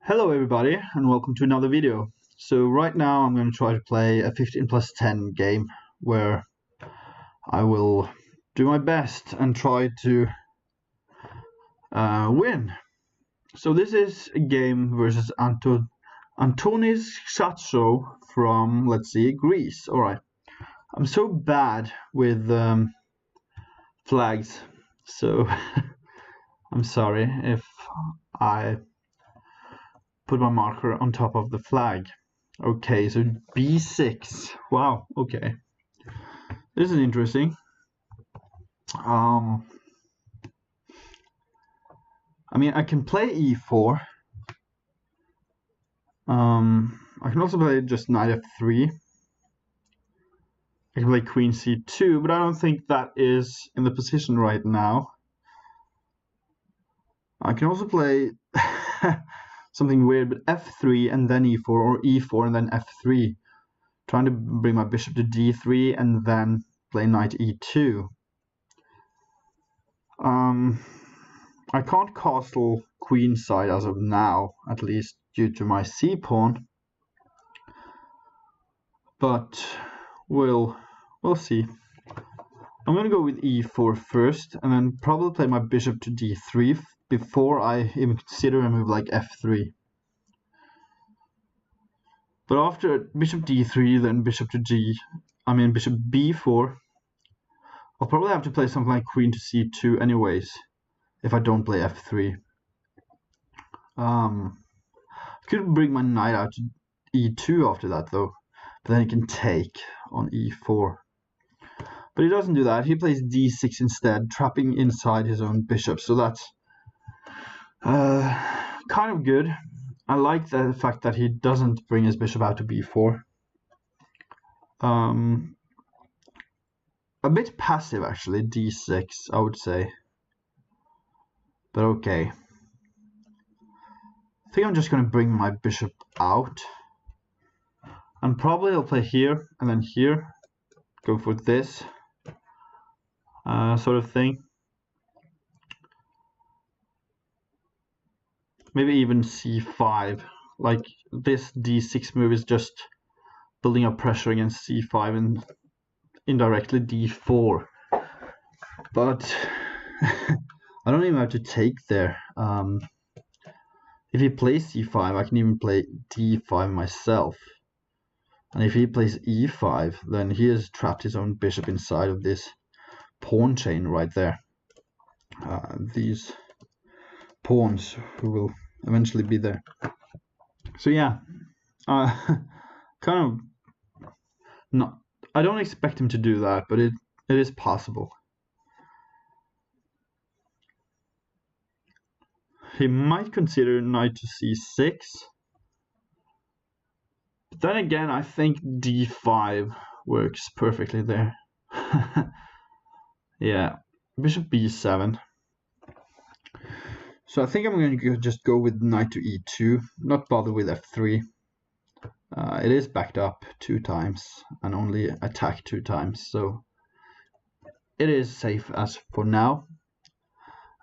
Hello everybody and welcome to another video. So right now I'm going to try to play a 15 plus 10 game where I will do my best and try to win. So this is a game versus Antonis Xacho from, let's see, Greece. Alright, I'm so bad with flags, so I'm sorry if I put my marker on top of the flag. Okay, so b6. Wow, okay. This is interesting. I mean, I can play e4. I can also play just knight f3. I can play queen c2, but I don't think that is in the position right now. I can also play something weird, but f3 and then e4, or e4 and then f3. Trying to bring my bishop to d3 and then play knight e2. I can't castle queenside as of now, at least due to my c-pawn. But we'll see. I'm gonna go with e4 first, and then probably play my bishop to d3 before I even consider a move like f3. But after bishop d3, then bishop b4, I'll probably have to play something like queen to c2 anyways, if I don't play f3. I could bring my knight out to e2 after that though, but then he can take on e4. But he doesn't do that. He plays d6 instead, trapping inside his own bishop. So that's kind of good. I like the fact that he doesn't bring his bishop out to b4. A bit passive actually, d6, I would say. But okay. I think I'm just going to bring my bishop out. And probably I'll play here and then here. Go for this sort of thing. Maybe even c5. Like this d6 move is just building up pressure against c5 and indirectly d4. But I don't even have to take there. If he plays c5, I can even play d5 myself. And if he plays e5, then he has trapped his own bishop inside of this pawn chain right there. These pawns who will eventually be there. So yeah, kind of not. I don't expect him to do that, but it is possible. He might consider knight to c6. But then again, I think d5 works perfectly there. Yeah, bishop b7. So I think I'm going to just go with knight to e2, not bother with f3. It is backed up 2 times and only attacked 2 times, so it is safe as for now.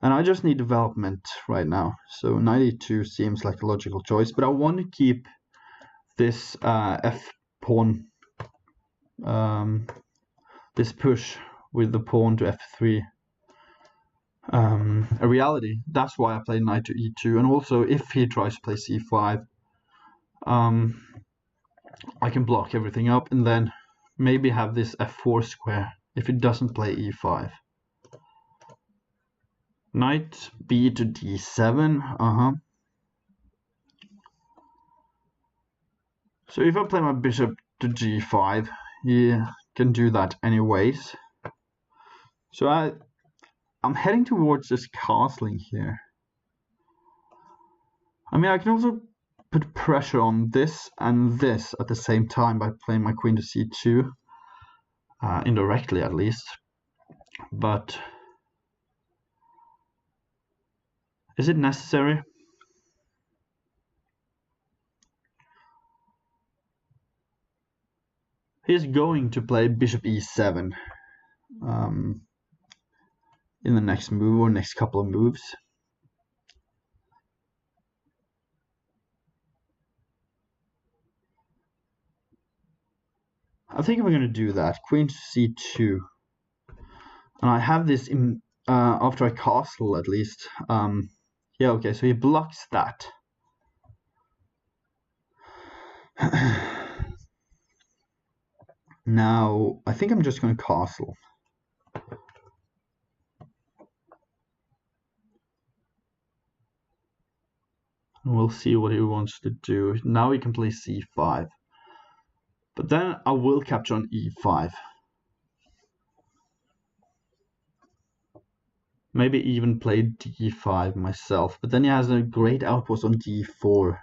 And I just need development right now, so knight e2 seems like a logical choice, but I want to keep this f-pawn, this push with the pawn to f3 a reality. That's why I play knight to e2, and also if he tries to play c5, I can block everything up and then maybe have this f4 square if he doesn't play e5. Knight b to d7, So if I play my bishop to g5, he can do that anyways. So I'm heading towards this castling here. I mean, I can also put pressure on this and this at the same time by playing my queen to c2, indirectly at least. But is it necessary? He's going to play bishop e7 in the next move or next couple of moves. I think I'm going to do that. Queen to c2. And I have this in after I castle at least. Yeah, okay, so he blocks that. Now, I think I'm just going to castle. And we'll see what he wants to do. Now he can play c5. But then I will capture on e5. Maybe even play d5 myself. But then he has a great outpost on d4.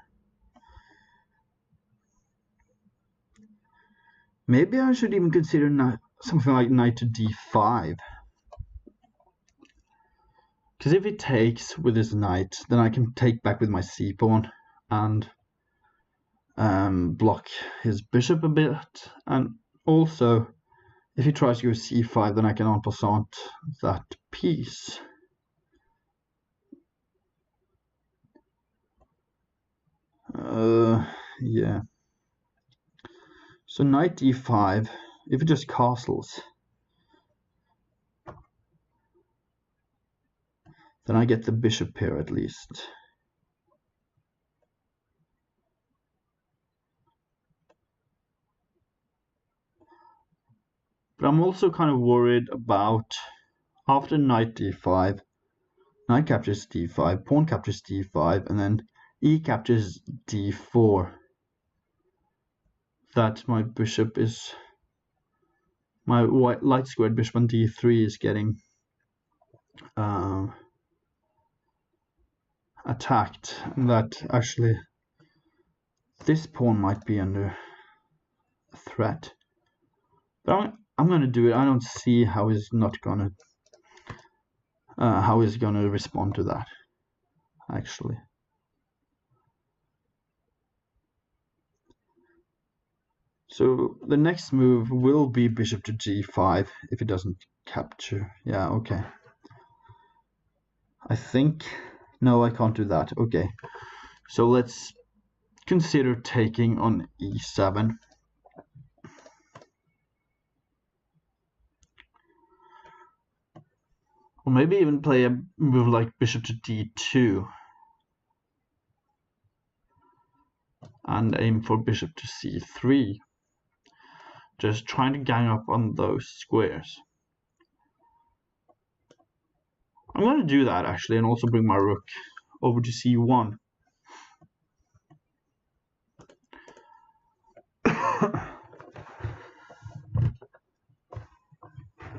Maybe I should even consider something like knight to d5. Because if he takes with his knight, then I can take back with my c-pawn and block his bishop a bit. And also, if he tries to go c5, then I can en passant that piece. Yeah. So knight d5, if it just castles, then I get the bishop here at least. But I'm also kind of worried about after knight d5, knight captures d5, pawn captures d5, and then e captures d4. That my bishop is, my white light squared bishop on d3 is getting attacked, and that actually this pawn might be under threat. But I'm gonna do it. I don't see how he's not gonna how he's gonna respond to that, actually. So the next move will be bishop to g5 if it doesn't capture. Yeah, okay. I think, no, I can't do that. Okay, so let's consider taking on e7. Or maybe even play a move like bishop to d2 and aim for bishop to c3. Just trying to gang up on those squares. I'm going to do that actually, and also bring my rook over to c1.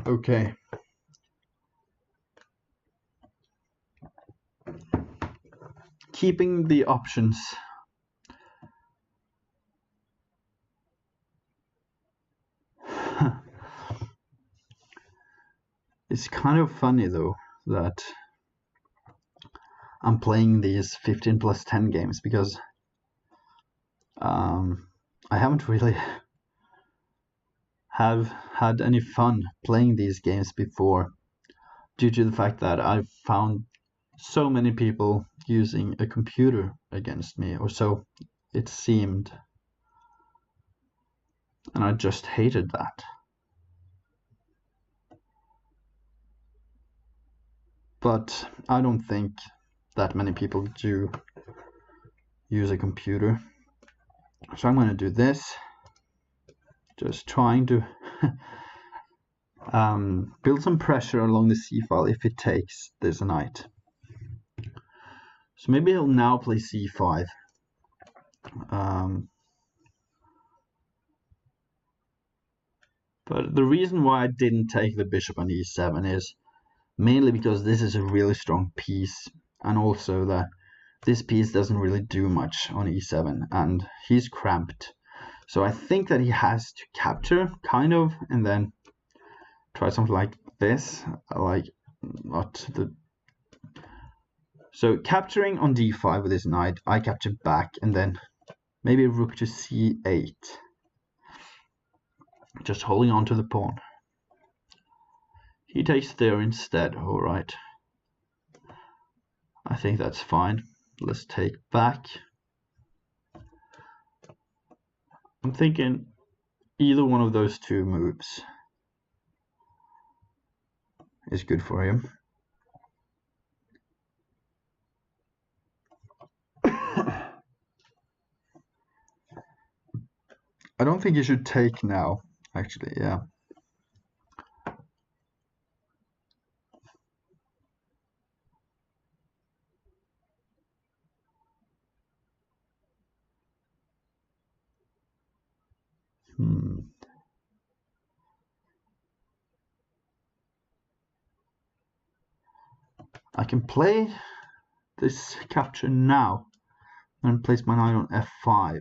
Okay. Keeping the options. It's kind of funny though that I'm playing these 15+10 games because I haven't really have had any fun playing these games before, due to the fact that I've found so many people using a computer against me, or so it seemed, and I just hated that. But I don't think that many people do use a computer, so I'm going to do this, just trying to build some pressure along the c-file if it takes this knight. So maybe he'll now play c5. But the reason why I didn't take the bishop on e7 is mainly because this is a really strong piece, and also that this piece doesn't really do much on e7, and he's cramped. So I think that he has to capture, kind of, and then try something like this, like not the. So capturing on d5 with his knight, I capture back, and then maybe rook to c8. Just holding on to the pawn. He takes there instead, alright. I think that's fine. Let's take back. I'm thinking either one of those two moves is good for him. I don't think he should take now, actually, yeah. I can play this capture now and place my knight on f5.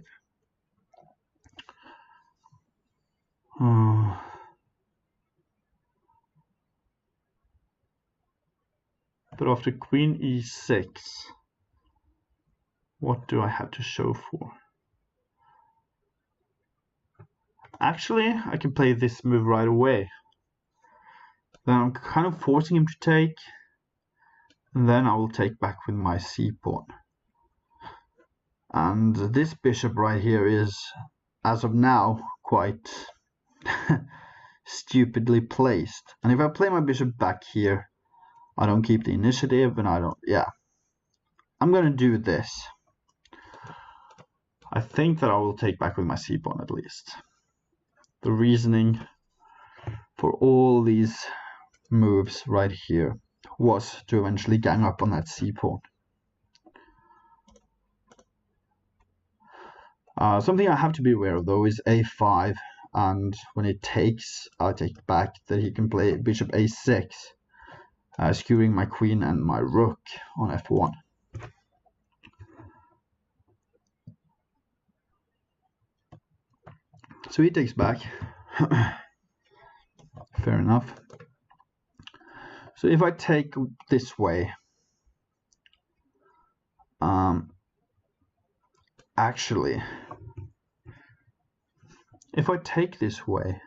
But after queen e6, what do I have to show for? Actually, I can play this move right away. Then I'm kind of forcing him to take, and then I will take back with my c-pawn. And this bishop right here is, as of now, quite stupidly placed. And if I play my bishop back here, I don't keep the initiative, and I don't, yeah. I'm gonna do this. I think that I will take back with my c-pawn at least. The reasoning for all these moves right here was to eventually gang up on that c-pawn. Something I have to be aware of though is a5, and when it takes, I'll take back that he can play bishop a6, skewing my queen and my rook on f1. So he takes back. Fair enough. So if I take this way, actually, if I take this way,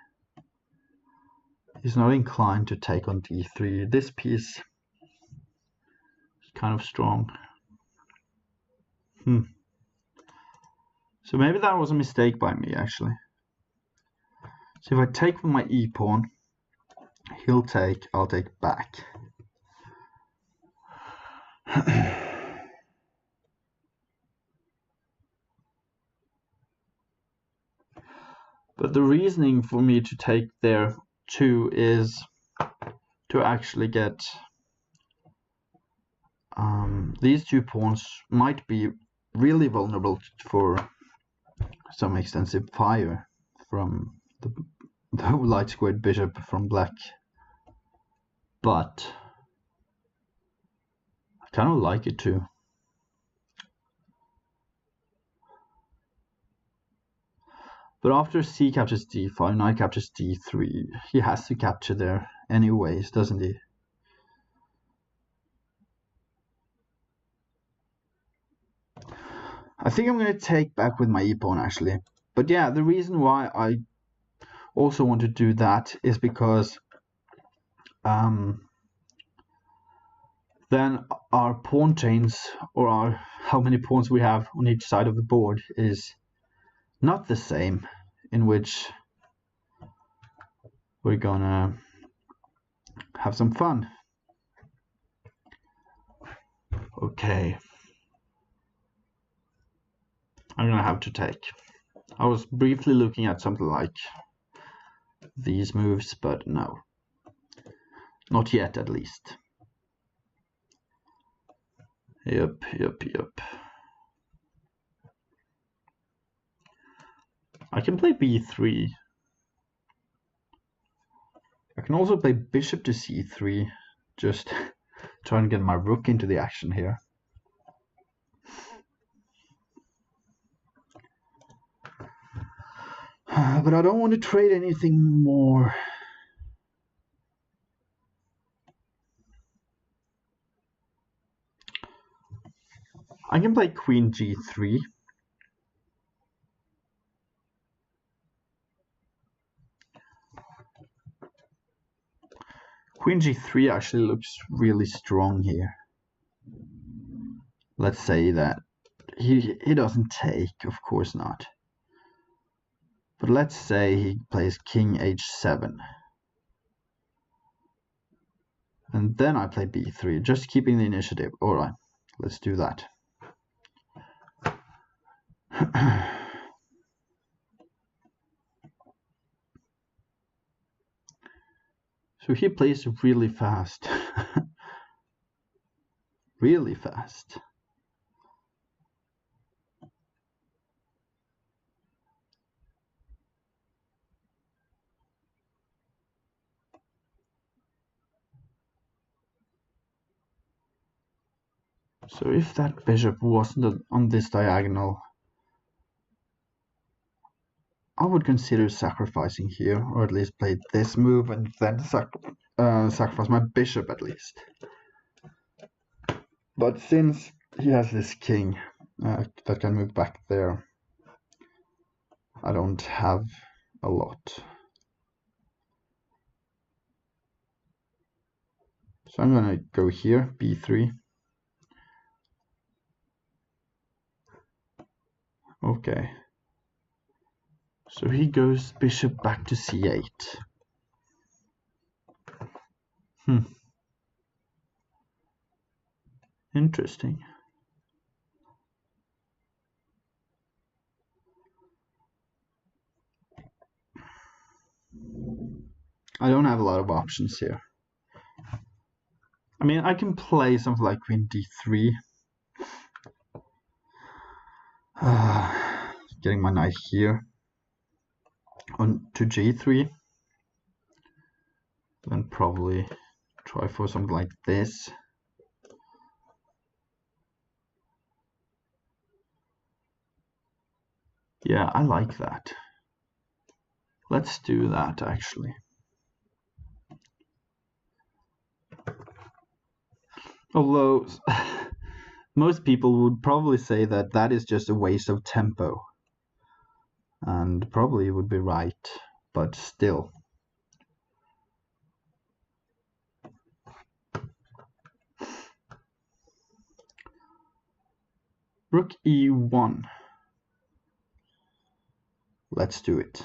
he's not inclined to take on d3. This piece is kind of strong. So maybe that was a mistake by me, actually. So if I take with my e-pawn, he'll take, I'll take back. But the reasoning for me to take there too is to actually get these two pawns might be really vulnerable for some extensive fire from the light squared bishop from black. But I kind of like it too. But after c captures d5, knight captures d3, he has to capture there anyways, doesn't he? I think I'm going to take back with my e-pawn actually. But yeah, the reason why I also want to do that is because then our pawn chains, or how many pawns we have on each side of the board, is not the same, in which we're gonna have some fun. Okay, I'm gonna have to take. I was briefly looking at something like these moves, but no, not yet at least. Yep. I can play b3. I can also play bishop to c3, just try and get my rook into the action here. But I don't want to trade anything more. I can play queen g3. Queen g3 actually looks really strong here. Let's say that he doesn't take, of course not. But let's say he plays king h7. And then I play b3, just keeping the initiative. Alright, let's do that. So he plays really fast. Really fast. So if that bishop wasn't on this diagonal, I would consider sacrificing here, or at least play this move and then sacrifice my bishop at least. But since he has this king that can move back there, I don't have a lot. So I'm gonna go here, b3. Okay. So he goes bishop back to c8. Interesting. I don't have a lot of options here. I mean, I can play something like queen d3. Getting my knight here on to g3. Then probably try for something like this. Yeah, I like that. Let's do that actually. Although most people would probably say that that is just a waste of tempo. And probably would be right, but still. Rook e1. Let's do it.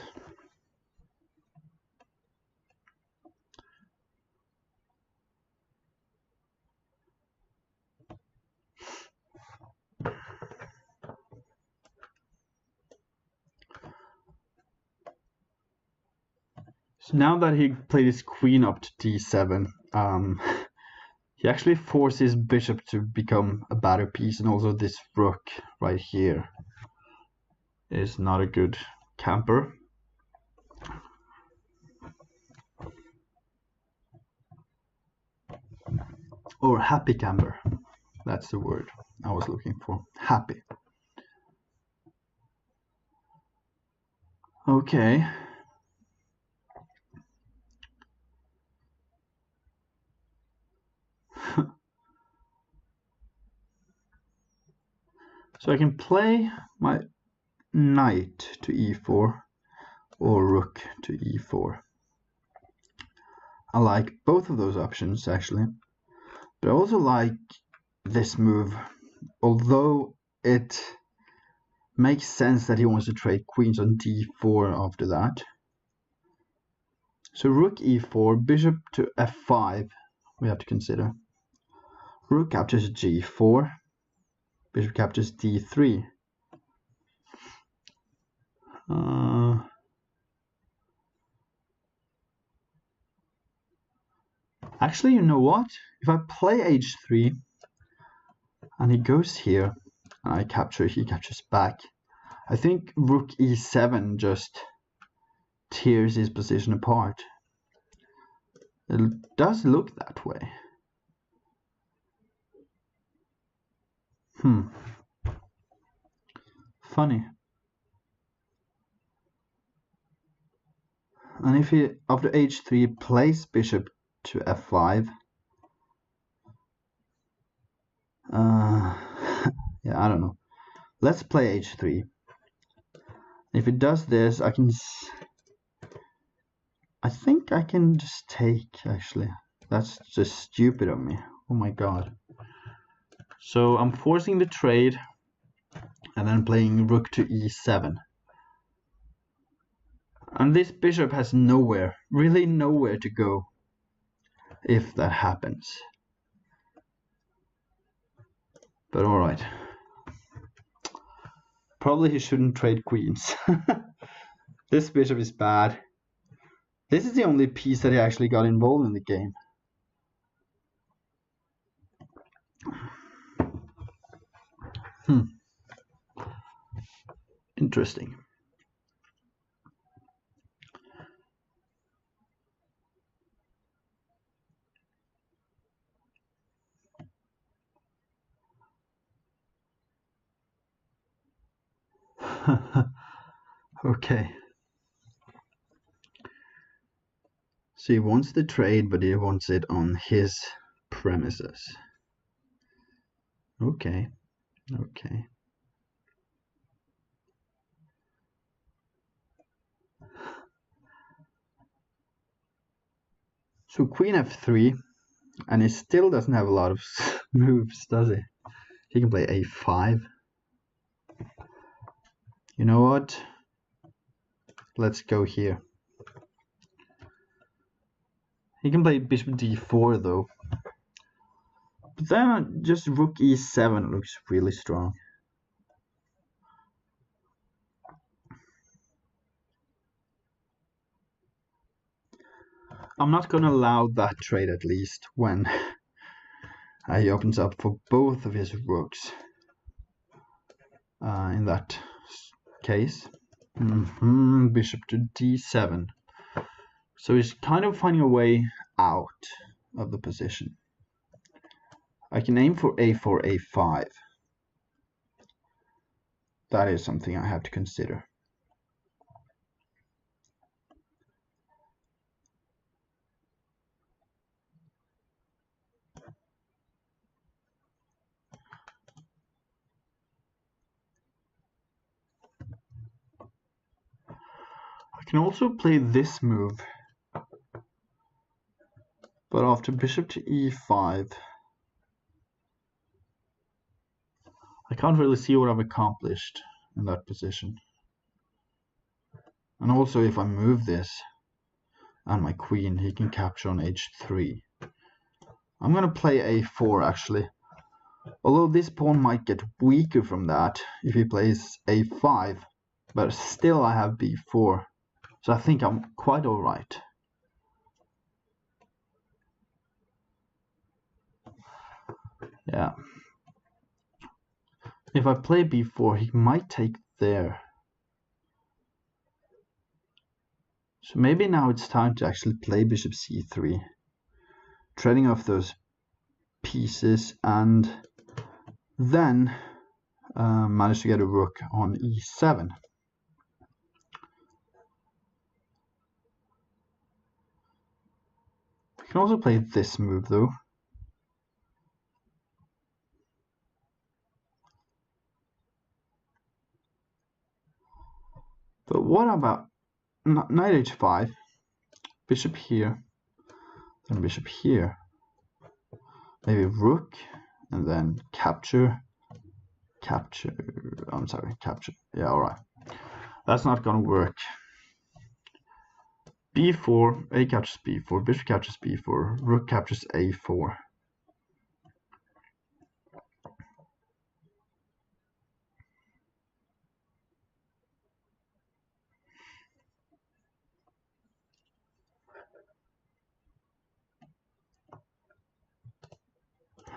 So now that he played his queen up to d7, he actually forces bishop to become a battle piece, and also this rook right here is not a good camper. Or happy camper. That's the word I was looking for. Happy. Okay. So I can play my knight to e4 or rook to e4. I like both of those options actually, but I also like this move, although it makes sense that he wants to trade queens on d4 after that. So rook e4, bishop to f5 we have to consider. Rook captures g4, bishop captures d3. Actually, you know what? If I play h3 and he goes here and I capture, he captures back, I think rook e7 just tears his position apart. It does look that way. Funny. And if he, after h3, plays bishop to f5, yeah, I don't know. Let's play h3. If it does this, I think I can just take, actually. That's just stupid of me. Oh my god. So I'm forcing the trade and then playing rook to e7. And this bishop has nowhere, really nowhere to go if that happens. But alright. Probably he shouldn't trade queens. This bishop is bad. This is the only piece that he actually got involved in the game. Interesting. Okay. So he wants the trade, but he wants it on his premises. Okay. Okay. So queen f3, and he still doesn't have a lot of moves, does he? He can play a5. You know what? Let's go here. He can play bishop d4 though. But then just rook e7 looks really strong. I'm not going to allow that trade, at least when he opens up for both of his rooks. In that case, bishop to d7. So he's kind of finding a way out of the position. I can aim for a4, a5. That is something I have to consider. I can also play this move, but after bishop to e5, I can't really see what I've accomplished in that position. And also if I move this and my queen, he can capture on h3. I'm going to play a4 actually, although this pawn might get weaker from that if he plays a5, but still I have b4, so I think I'm quite alright. Yeah. If I play b4, he might take there. So maybe now it's time to actually play bishop c3, trading off those pieces, and then manage to get a rook on e7. I can also play this move though. But what about knight h5, bishop here, then bishop here, maybe rook, and then capture, I'm sorry, capture, yeah, alright. That's not gonna work. b4, a captures b4, bishop captures b4, rook captures a4.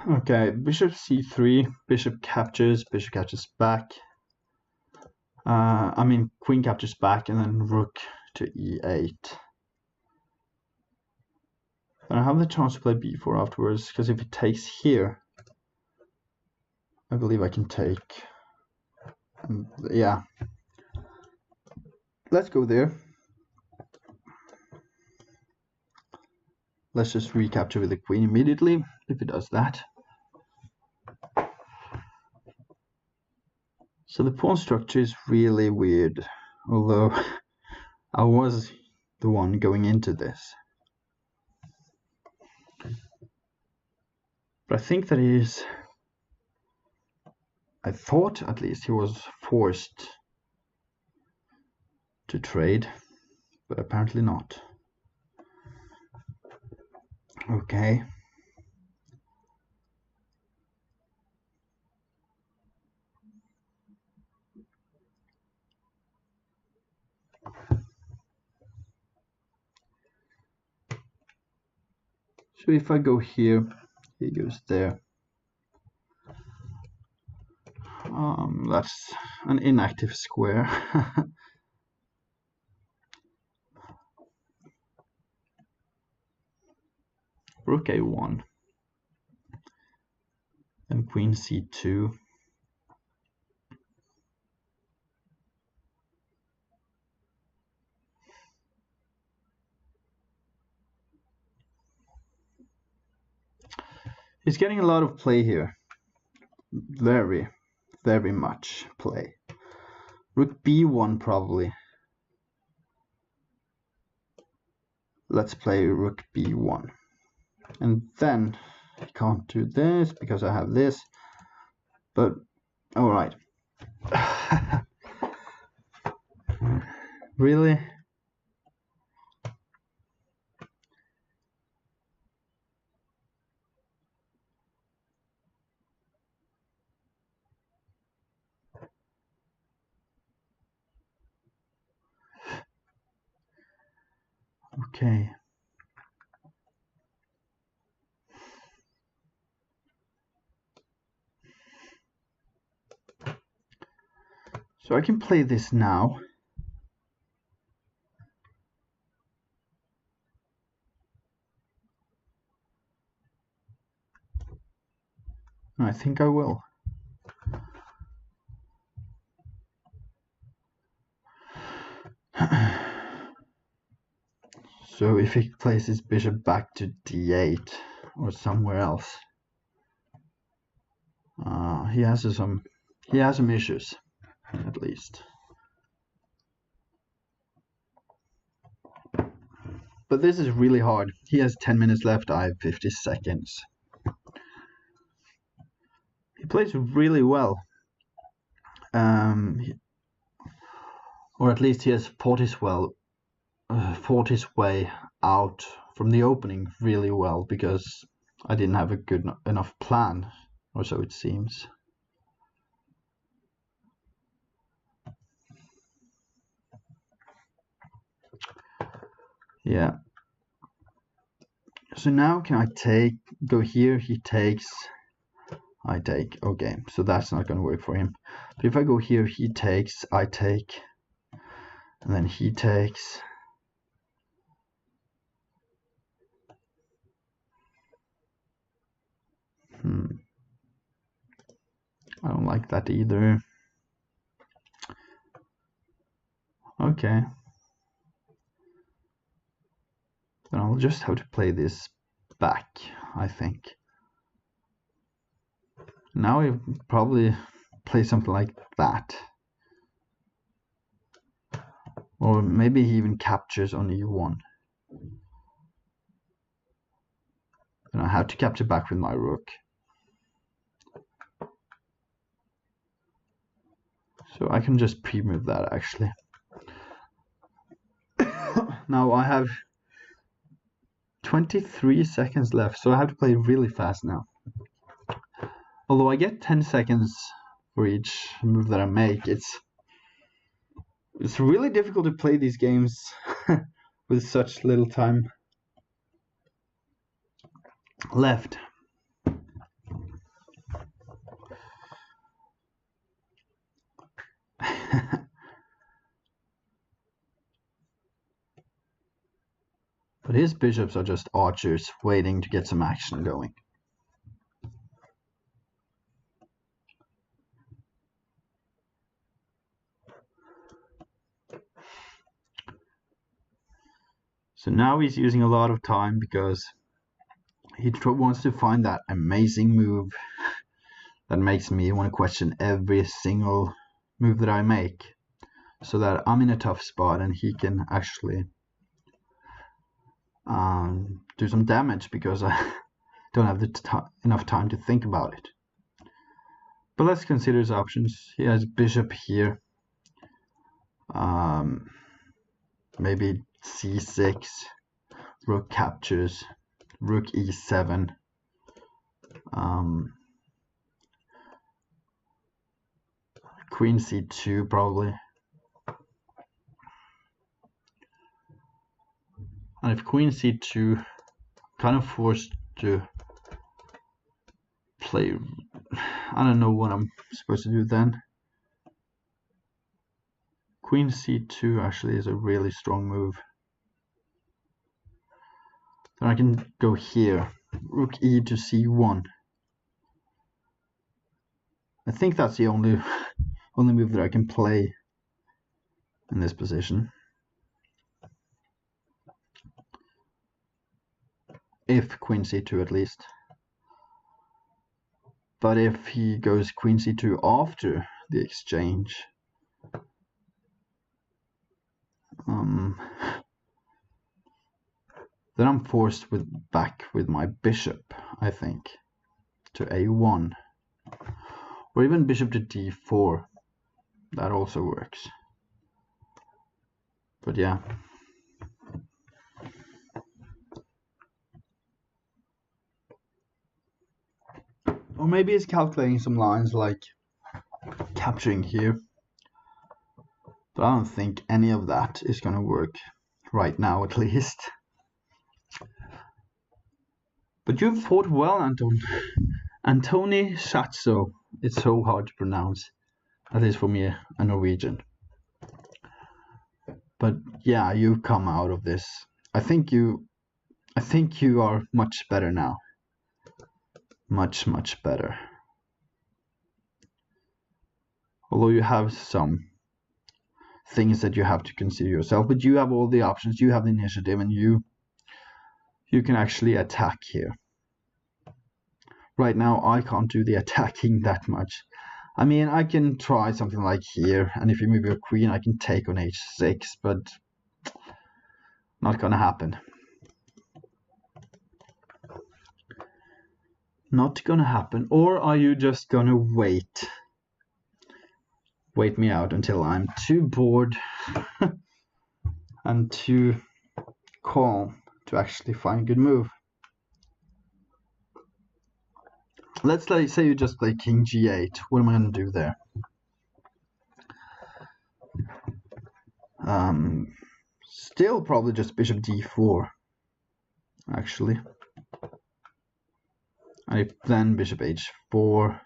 Okay, bishop c3, bishop captures back. I mean, queen captures back, and then rook to e8. And I have the chance to play b4 afterwards, because if it takes here, I believe I can take. And yeah. Let's go there. Let's just recapture with the queen immediately, if it does that. So the pawn structure is really weird, although I was the one going into this. But I think that I thought at least he was forced to trade. but apparently not. Okay. So if I go here, he goes there. That's an inactive square. Rook a1. Then queen c2. He's getting a lot of play here. Very, very much play. Rook b1 probably. Let's play rook b1. And then I can't do this because I have this. But all right. Really? Okay. So I can play this now. I think I will. So if he plays his bishop back to d8 or somewhere else, he has some issues, at least. But this is really hard. He has 10 minutes left. I have 50 seconds. He plays really well. Or at least he has fought his way out from the opening really well, because I didn't have a good enough plan, or so it seems. Yeah. So now can I go here, he takes, I take. Okay, so that's not going to work for him. But if I go here, he takes, I take, and then he takes. I don't like that either. Okay. Then I'll just have to play this back, I think. Now we probably play something like that. Or maybe he even captures on e1. And I have to capture back with my rook. So I can just pre-move that, actually. Now I have 23 seconds left, so I have to play really fast now. Although I get 10 seconds for each move that I make, it's really difficult to play these games with such little time left. But his bishops are just archers waiting to get some action going. So now he's using a lot of time because he wants to find that amazing move that makes me want to question every single move that I make, so that I'm in a tough spot and he can actually do some damage because I don't have enough time to think about it. But let's consider his options. He has bishop here. Maybe c6, rook captures, rook e7, queen c2 probably. And if queen c2, kind of forced to play, I don't know what I'm supposed to do then. Queen c2 actually is a really strong move. Then I can go here, rook e to c1. I think that's the only move that I can play in this position. If queen c2 at least. But if he goes queen c2 after the exchange, then I'm forced back with my bishop, I think, to a1. Or even bishop to d4. That also works. But yeah. Or maybe it's calculating some lines like capturing here. But I don't think any of that is going to work right now, at least. But you've fought well, Anton. Antoni Shatso. It's so hard to pronounce. At least for me, a Norwegian. But yeah, you've come out of this. I think you are much better now. Much, much better. Although you have some things that you have to consider yourself, but you have all the options, you have the initiative, and you can actually attack here. Right now, I can't do the attacking that much. I mean, I can try something like here, and if you move your queen, I can take on h6, but not gonna happen. Not gonna happen. Or are you just gonna wait me out until I'm too bored and too calm to actually find a good move? Let's say you just play king g8. What am I going to do there? Still probably just bishop d4, actually. And then bishop h4.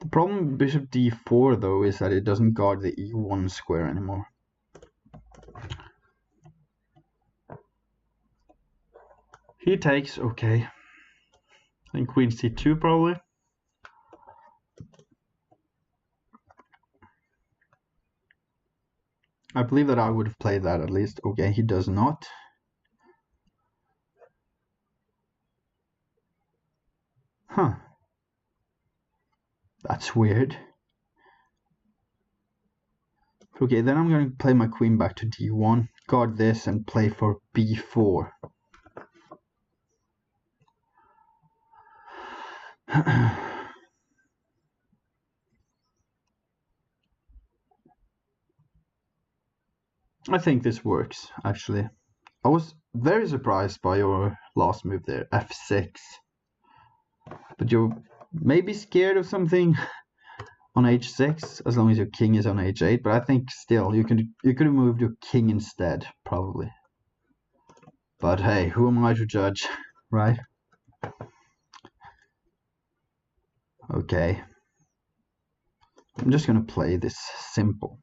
The problem with bishop d4, though, is that it doesn't guard the e1 square anymore. He takes, okay. Then queen c2 probably. I believe that I would have played that at least. Okay, he does not. Huh. That's weird. Okay, then I'm going to play my queen back to d1, guard this, and play for b4. I think this works, actually. I was very surprised by your last move there, f6. But you're maybe scared of something on h6, as long as your king is on h8. But I think still, you could have moved your king instead, probably. But hey, who am I to judge, right? Okay. I'm just going to play this simple.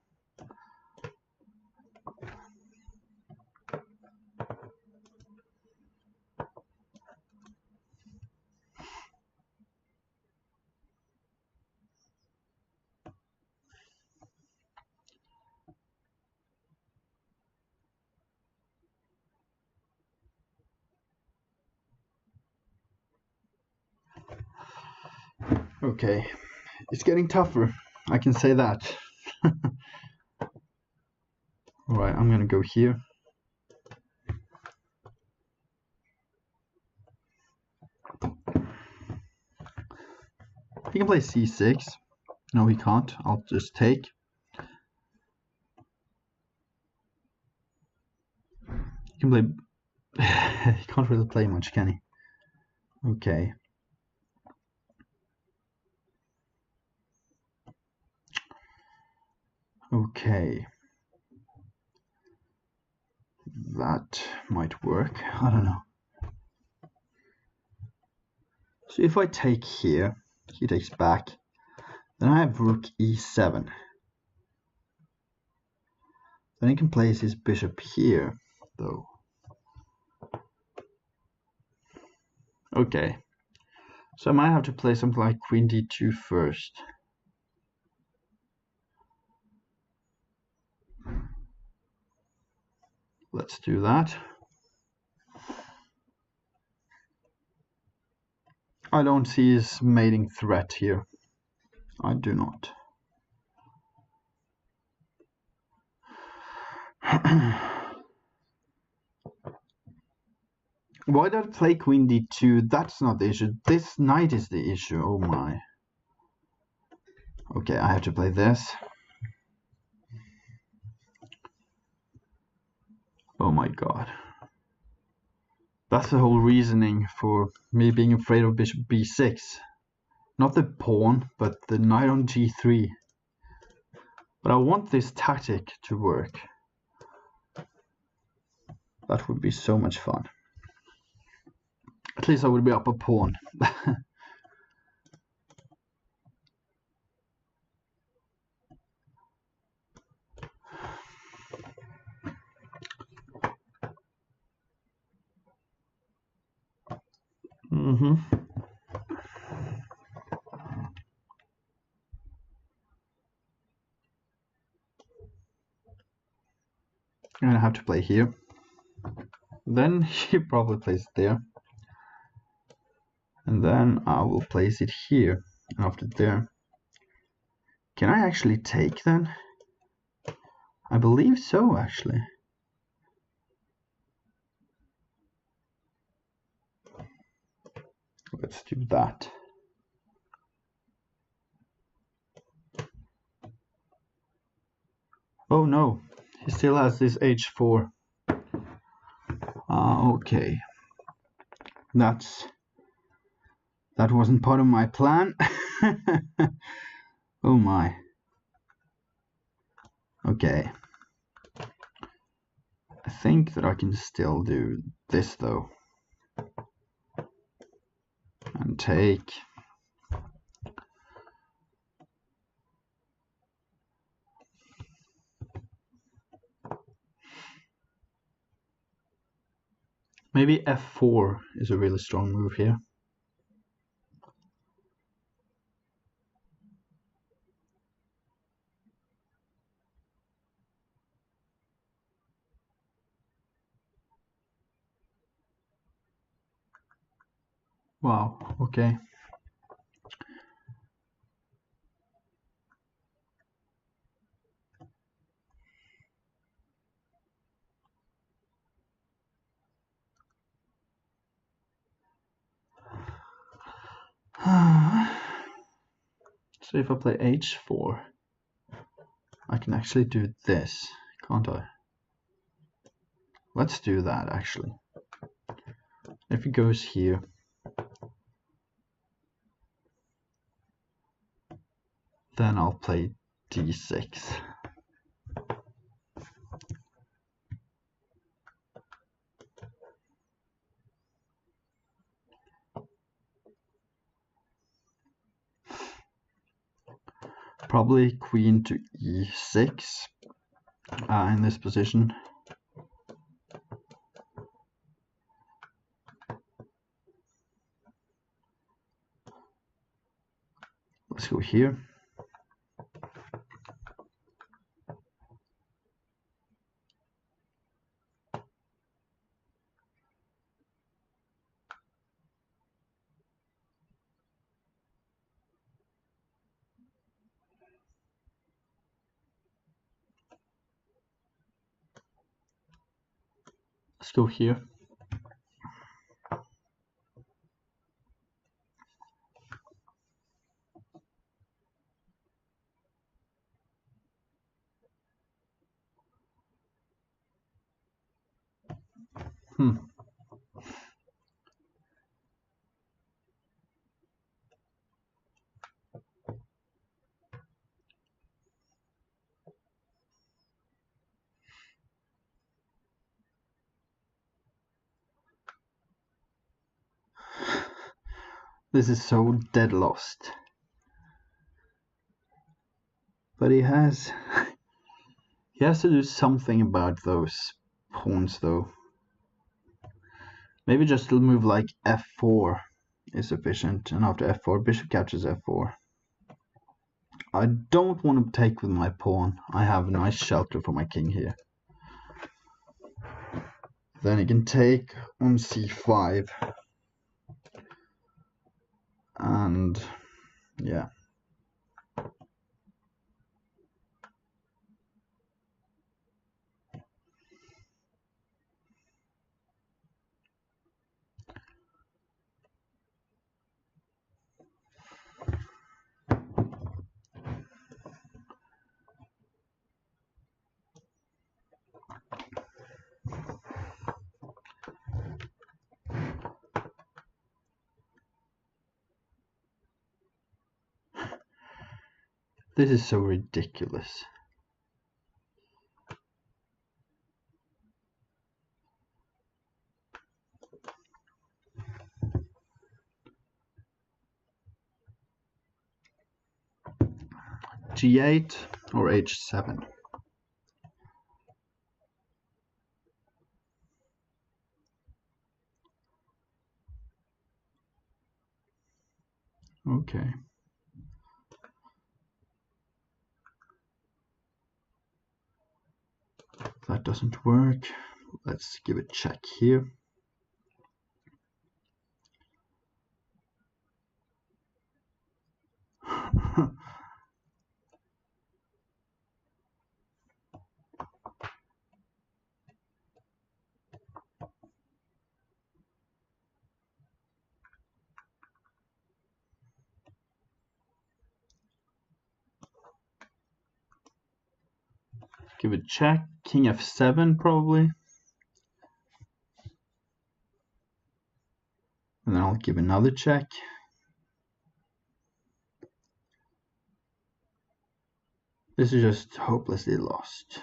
Okay, it's getting tougher, I can say that. Alright, I'm gonna go here. He can play c6. No, he can't. I'll just take. He can play. He can't really play much, can he? Okay. Okay. That might work. I don't know. So if I take here, he takes back. Then I have rook e7. Then he can place his bishop here, though. Okay. So I might have to play something like queen d2 first. Let's do that. I don't see his mating threat here. I do not. Why did I play queen d2? That's not the issue. This knight is the issue. Oh my. Okay, I have to play this. Oh my god. That's the whole reasoning for me being afraid of bishop b6. Not the pawn, but the knight on g3. But I want this tactic to work. That would be so much fun. At least I would be up a pawn. I'm gonna have to play here. Then he probably plays it there. And then I will place it here. And after there. Can I actually take then? I believe so, actually. Let's do that. Oh no, he still has this h4. Okay. That wasn't part of my plan. Oh my. Okay. I think that I can still do this though. And take. Maybe f4 is a really strong move here. Wow, okay. So if I play h4, I can actually do this, can't I? Let's do that actually. If it goes here, then I'll play d6. Probably queen to e6 in this position. Let's go here. Let's go here. This is so dead lost. But he has to do something about those pawns though. Maybe just a move like f4 is sufficient, and after f4 bishop captures f4. I don't want to take with my pawn. I have a nice shelter for my king here. Then he can take on c5. And yeah. This is so ridiculous. G8 or H7. Okay. That doesn't work. Let's give a check here. Give a check. King f7 probably. And then I'll give another check. This is just hopelessly lost.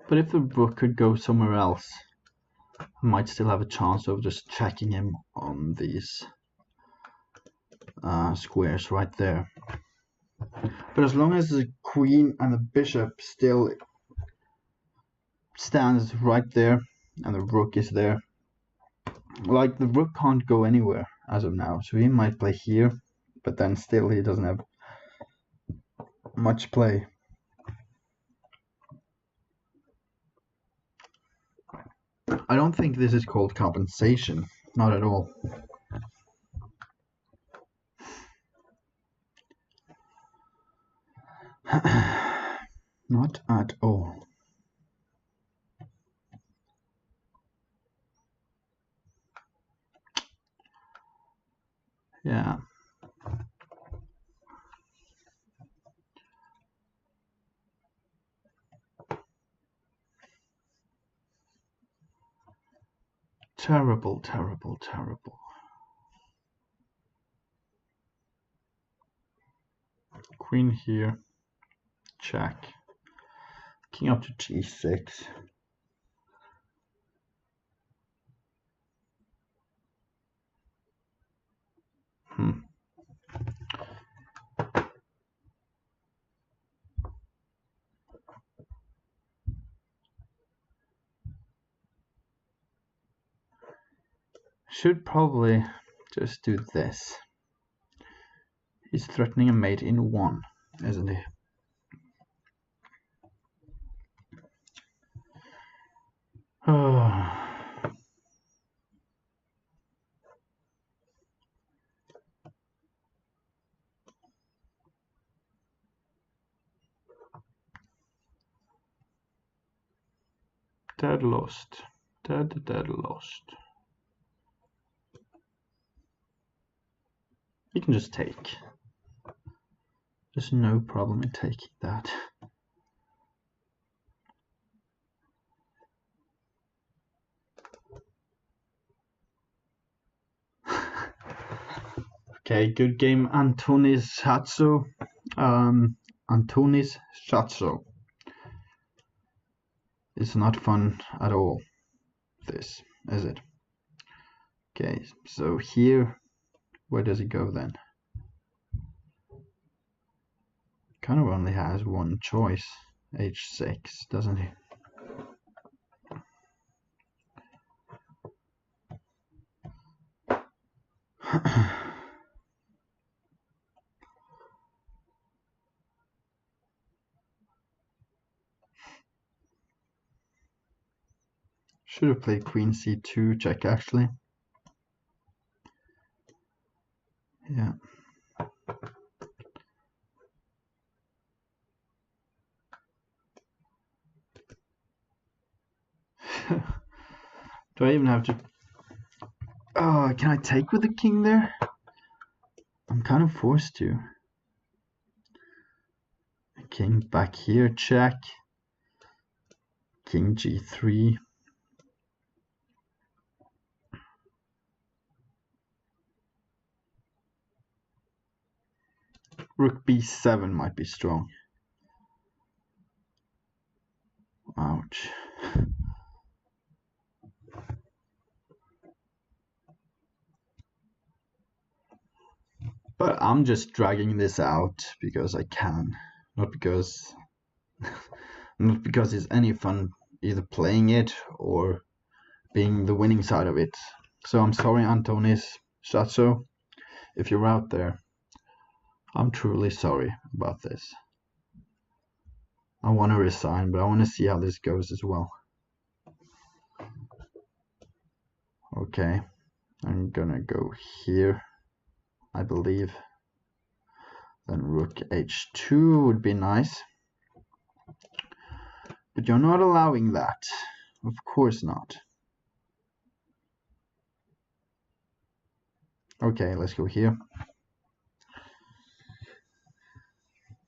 But if the rook could go somewhere else, I might still have a chance of just checking him on these squares right there. But as long as the queen and the bishop still stands right there and the rook is there, like the rook can't go anywhere as of now, so he might play here, but then still he doesn't have much play. I don't think this is called compensation, not at all. Not at all. Yeah. Terrible, terrible, terrible. Queen here. Check. King up to g6. Should probably just do this. He's threatening a mate in 1, isn't he? Dead lost. Dead lost. You can just take. There's no problem in taking that. Okay, good game, Antonis Shatso. Antonis Shatso. It's not fun at all, this, is it? Okay, so here, where does he go then? Kind of only has one choice, h6, doesn't he? Should have played queen c2 check, actually. Yeah. Do I even have to... Oh, can I take with the king there? I'm kind of forced to. King back here, check. King g3. Rook b7 might be strong. Ouch. But I'm just dragging this out because I can, not because it's any fun either playing it or being the winning side of it. So I'm sorry, Antonis Shatso, if you're out there. I'm truly sorry about this. I want to resign, but I want to see how this goes as well. Okay, I'm gonna go here, I believe. Then rook h2 would be nice. But you're not allowing that. Of course not. Okay, let's go here.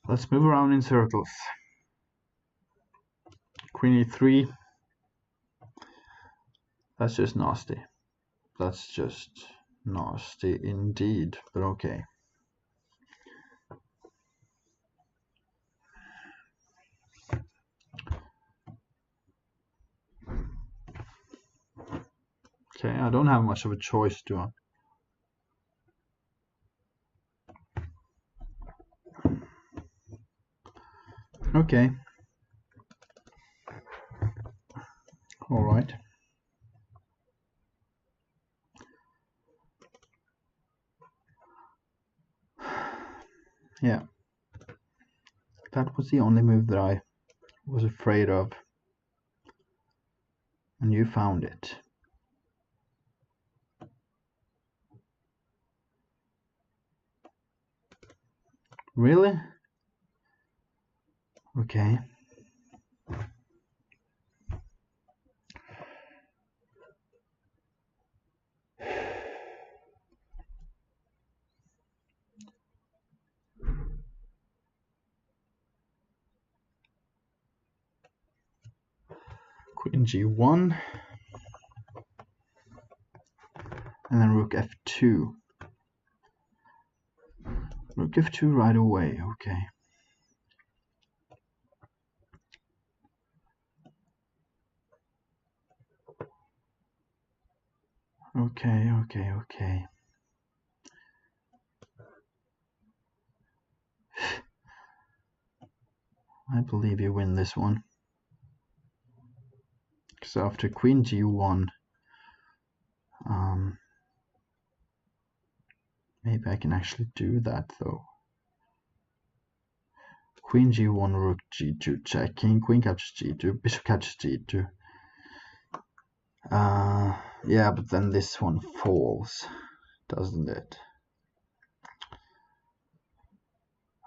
Let's move around in circles. Queen e3. That's just nasty. That's just nasty indeed, but okay. Okay, I don't have much of a choice, do I? Okay. All right. Yeah. That was the only move that I was afraid of. And you found it. Really? Okay. Queen g1. And then rook f2. Rook f2 right away, okay. Okay. I believe you win this one. So after queen g1, maybe I can actually do that though. Queen g1, rook g2, checking, queen captures g2, bishop captures g2. Yeah, but then this one falls, doesn't it?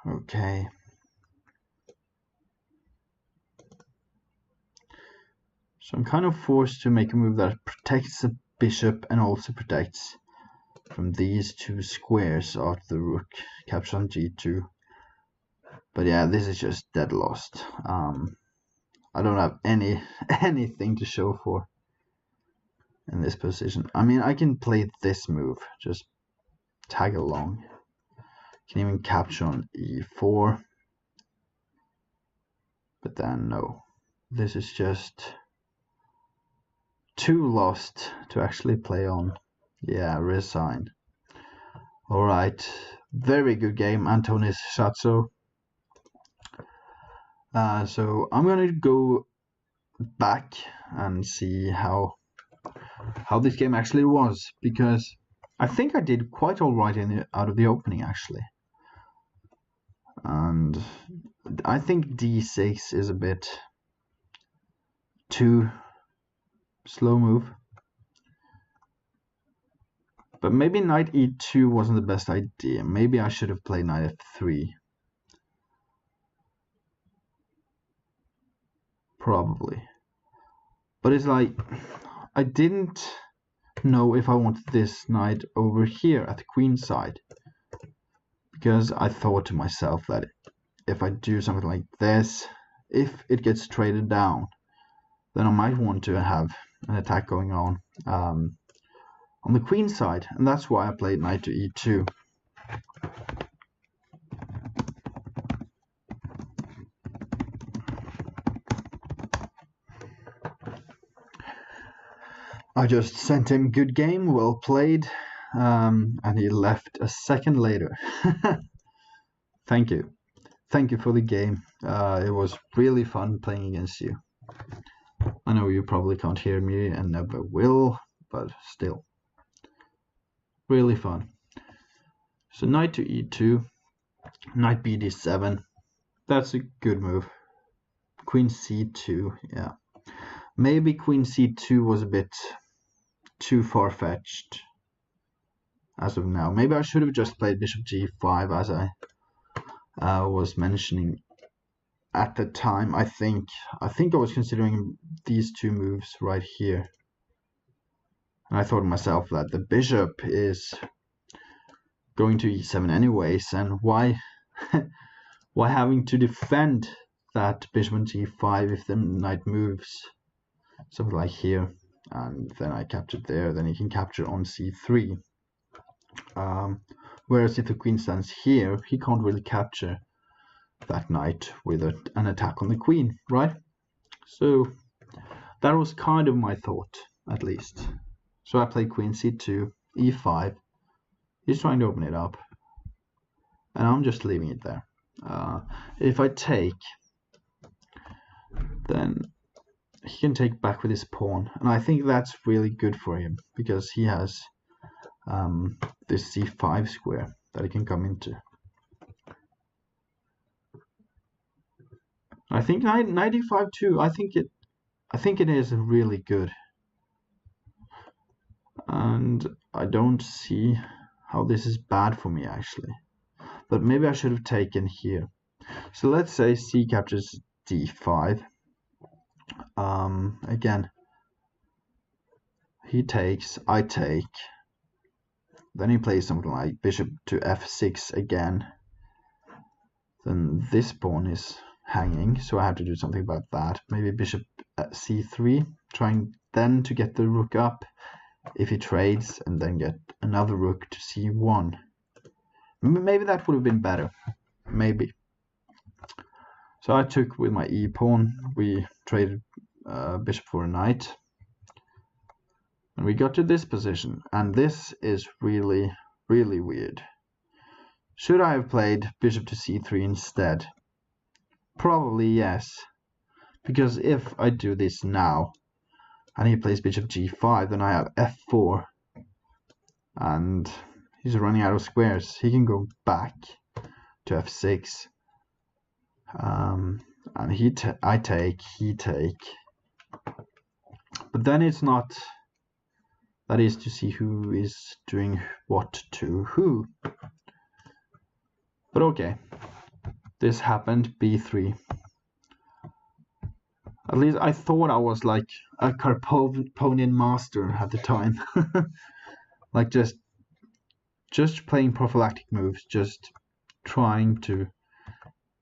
Okay. So I'm kind of forced to make a move that protects the bishop and also protects from these two squares after the rook captures on g2. But yeah, this is just dead lost. I don't have anything to show for in this position. I mean, I can play this move, just tag along. Can even capture on e4. But then no, this is just too lost to actually play on. Yeah, resign. Alright, very good game, Antonis Shatso. So I'm gonna go back and see how this game actually was, because I think I did quite alright out of the opening actually. And I think d6 is a bit too slow move. But maybe knight e2 wasn't the best idea. Maybe I should have played knight f3. Probably. But it's like, I didn't know if I wanted this knight over here at the queen side. Because I thought to myself that if I do something like this, if it gets traded down, then I might want to have an attack going on the queen side, and that's why I played knight to e2. I just sent him good game, well played, and he left a second later. Thank you for the game. It was really fun playing against you. I know you probably can't hear me and never will, but still. Really fun. So knight to e2, knight bd7. That's a good move. Queen c2, yeah. Maybe queen c2 was a bit too far-fetched as of now. Maybe I should have just played bishop g5 as I was mentioning at the time. I think I was considering these two moves right here. And I thought to myself that the bishop is going to e7 anyways, and why having to defend that bishop on g5 if the knight moves something like here, and then I captured there, then he can capture on c3. Whereas if the queen stands here, he can't really capture that knight with an attack on the queen, right? So that was kind of my thought, at least. So I played queen c2, e5. He's trying to open it up, and I'm just leaving it there. If I take, then he can take back with his pawn, and I think that's really good for him because he has this c5 square that he can come into. I think knight e5 too. I think it is really good, and I don't see how this is bad for me actually. But maybe I should have taken here. So let's say c captures d5. Again, he takes, I take. Then he plays something like bishop to f6 again. Then this pawn is hanging, so I have to do something about that. Maybe bishop at c3, trying then to get the rook up if he trades, and then get another rook to c1. Maybe that would have been better. Maybe. So I took with my e-pawn. We traded bishop for a knight. And we got to this position. And this is really, really weird. Should I have played bishop to c3 instead? Probably yes. Because if I do this now, and he plays bishop g5, then I have f4. And he's running out of squares. He can go back to f6. And I take, he take. But then it's not, that is to see who is doing what to who. But okay, this happened, b3. At least I thought I was like a Karponian master at the time. Like just playing prophylactic moves, just trying to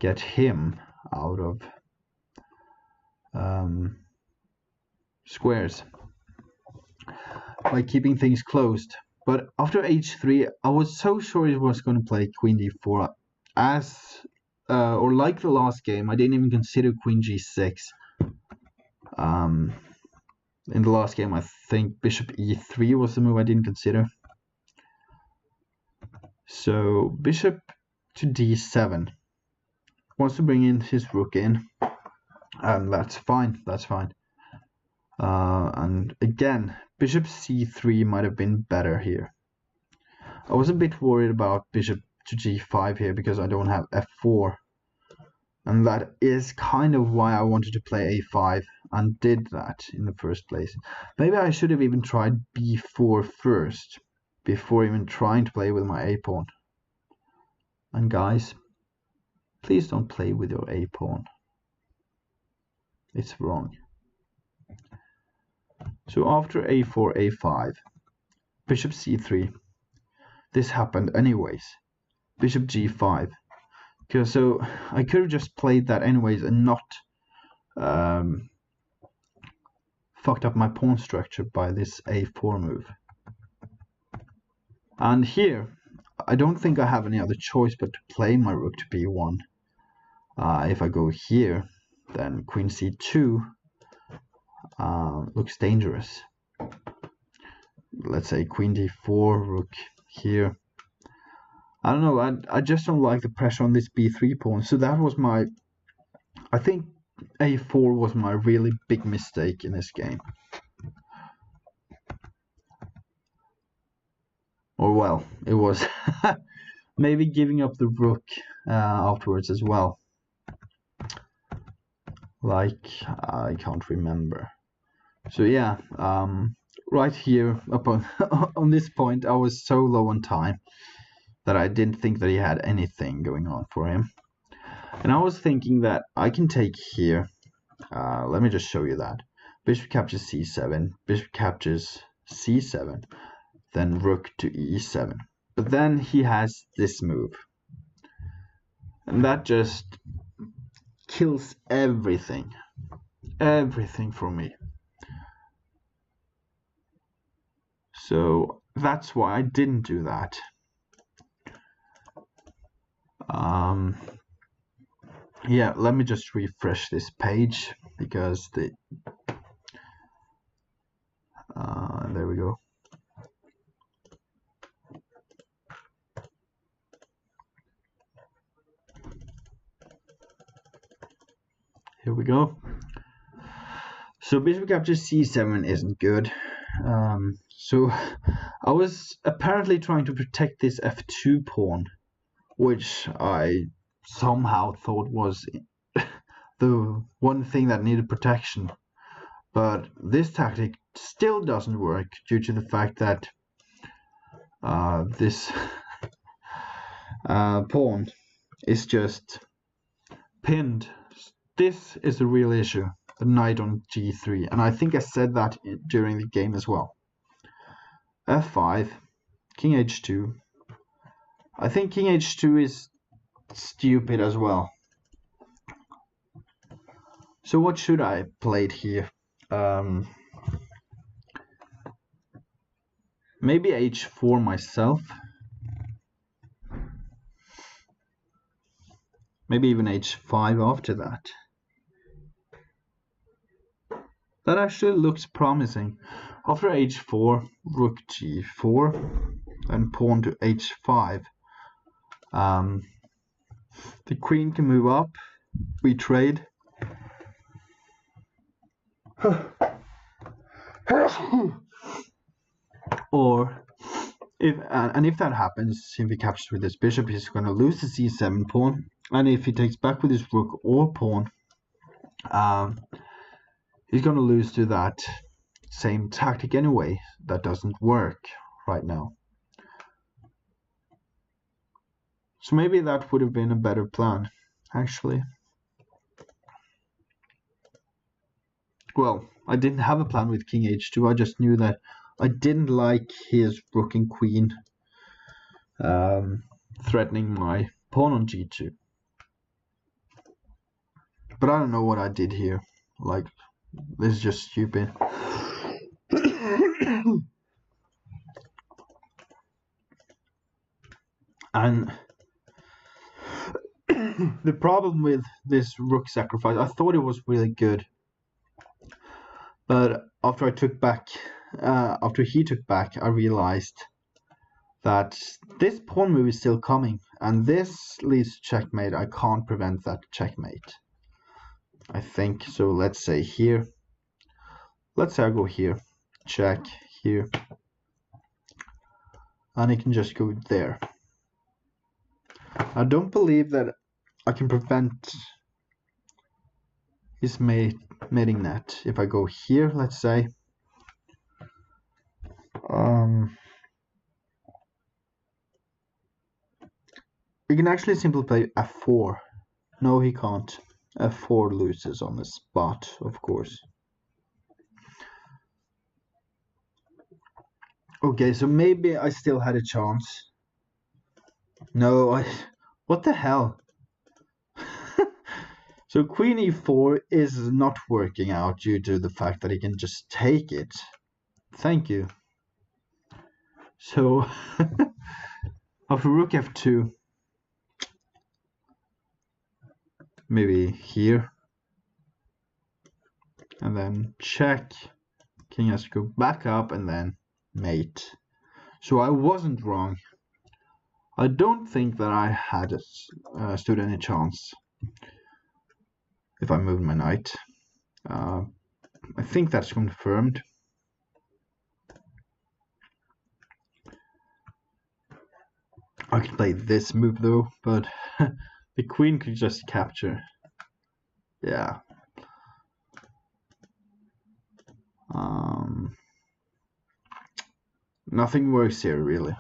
get him out of squares by keeping things closed. But after h3, I was so sure he was going to play queen d4. Or like the last game, I didn't even consider queen g6. In the last game, I think bishop e3 was the move I didn't consider. So bishop to d7. Wants to bring in his rook in. And that's fine, that's fine. And again, bishop c3 might have been better here. I was a bit worried about bishop to g5 here because I don't have f4. And that is kind of why I wanted to play a5 and did that in the first place. Maybe I should have even tried b4 first before even trying to play with my a-pawn. And guys, please don't play with your a-pawn. It's wrong. So after a4, a5, bishop c3. This happened anyways. Bishop g5. So I could have just played that anyways and not fucked up my pawn structure by this a4 move. And here, I don't think I have any other choice but to play my rook to b1. If I go here, then queen c2 looks dangerous. Let's say queen d4, rook here. I don't know, I just don't like the pressure on this b3 pawn. So that was my, I think a4 was my really big mistake in this game. Or well, it was maybe giving up the rook afterwards as well. Like, I can't remember. So yeah, right here up on this point, I was so low on time that I didn't think that he had anything going on for him. And I was thinking that I can take here. Let me just show you that. Bishop captures c7, bishop captures c7, then rook to e7. But then he has this move. And that just kills everything. Everything for me. So that's why I didn't do that. Yeah, let me just refresh this page because the there we go. Here we go. So bishop captures c7 isn't good. So I was apparently trying to protect this f2 pawn, which I somehow thought was the one thing that needed protection. But this tactic still doesn't work due to the fact that this pawn is just pinned. This is the real issue, the knight on g3, and I think I said that during the game as well. f5, king h2. I think king h2 is stupid as well. So what should I play here? Maybe h4 myself. Maybe even h5 after that. That actually looks promising. After h4, rook g4, and pawn to h5. The queen can move up. We trade. Or if that happens, if he captures with his bishop, he's going to lose the c7 pawn. And if he takes back with his rook or pawn, he's going to lose to that same tactic anyway. That doesn't work right now. So maybe that would have been a better plan, actually. well, I didn't have a plan with king h2. I just knew that I didn't like his rook and queen threatening my pawn on g2. But I don't know what I did here. Like, this is just stupid. And the problem with this rook sacrifice, I thought it was really good. But after he took back, I realized that this pawn move is still coming, and this leads to checkmate. I can't prevent that checkmate, I think. So let's say here. Let's say I go here, check here, and he can just go there. I don't believe that I can prevent his mating net. If I go here, let's say, he can actually simply play f4. No, he can't. f4 loses on the spot, of course. Okay, so maybe I still had a chance. No, what the hell? So queen e4 is not working out due to the fact that he can just take it. Thank you. So after rook f2, maybe here, and then check, king has to go back up and then mate. So I wasn't wrong. I don't think that I had stood any chance if I moved my knight. I think that's confirmed. I could play this move though, but the queen could just capture. Yeah. Nothing works here really.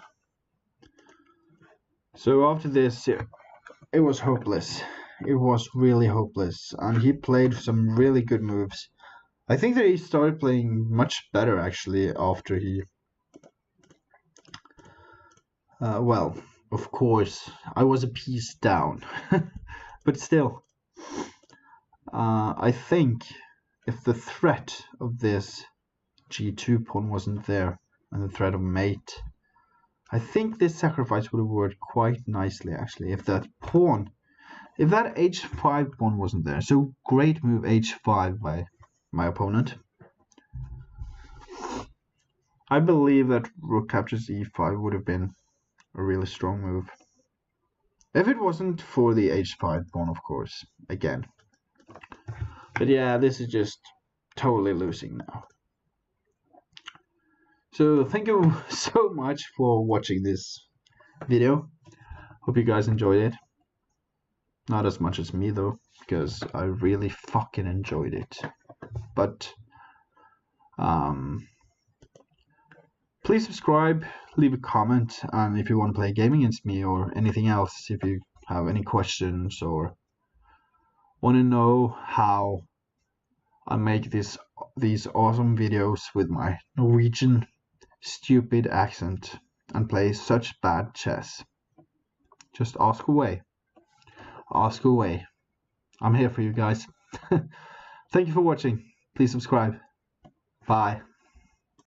So after this, it was hopeless. It was really hopeless, and he played some really good moves. I think that he started playing much better actually after he. Well, of course, I was a piece down, but still, I think if the threat of this g2 pawn wasn't there and the threat of mate, I think this sacrifice would have worked quite nicely actually. If that h5 pawn wasn't there. So great move h5 by my opponent. I believe that rook captures e5 would have been a really strong move. If it wasn't for the h5 pawn, of course, again. But yeah, this is just totally losing now. So thank you so much for watching this video. Hope you guys enjoyed it. Not as much as me though, because I really fucking enjoyed it. But please subscribe, leave a comment, and if you want to play gaming against me or anything else, if you have any questions or want to know how I make these awesome videos with my Norwegian stupid accent and play such bad chess, just ask away. Ask away. I'm here for you guys. Thank you for watching. Please subscribe. Bye.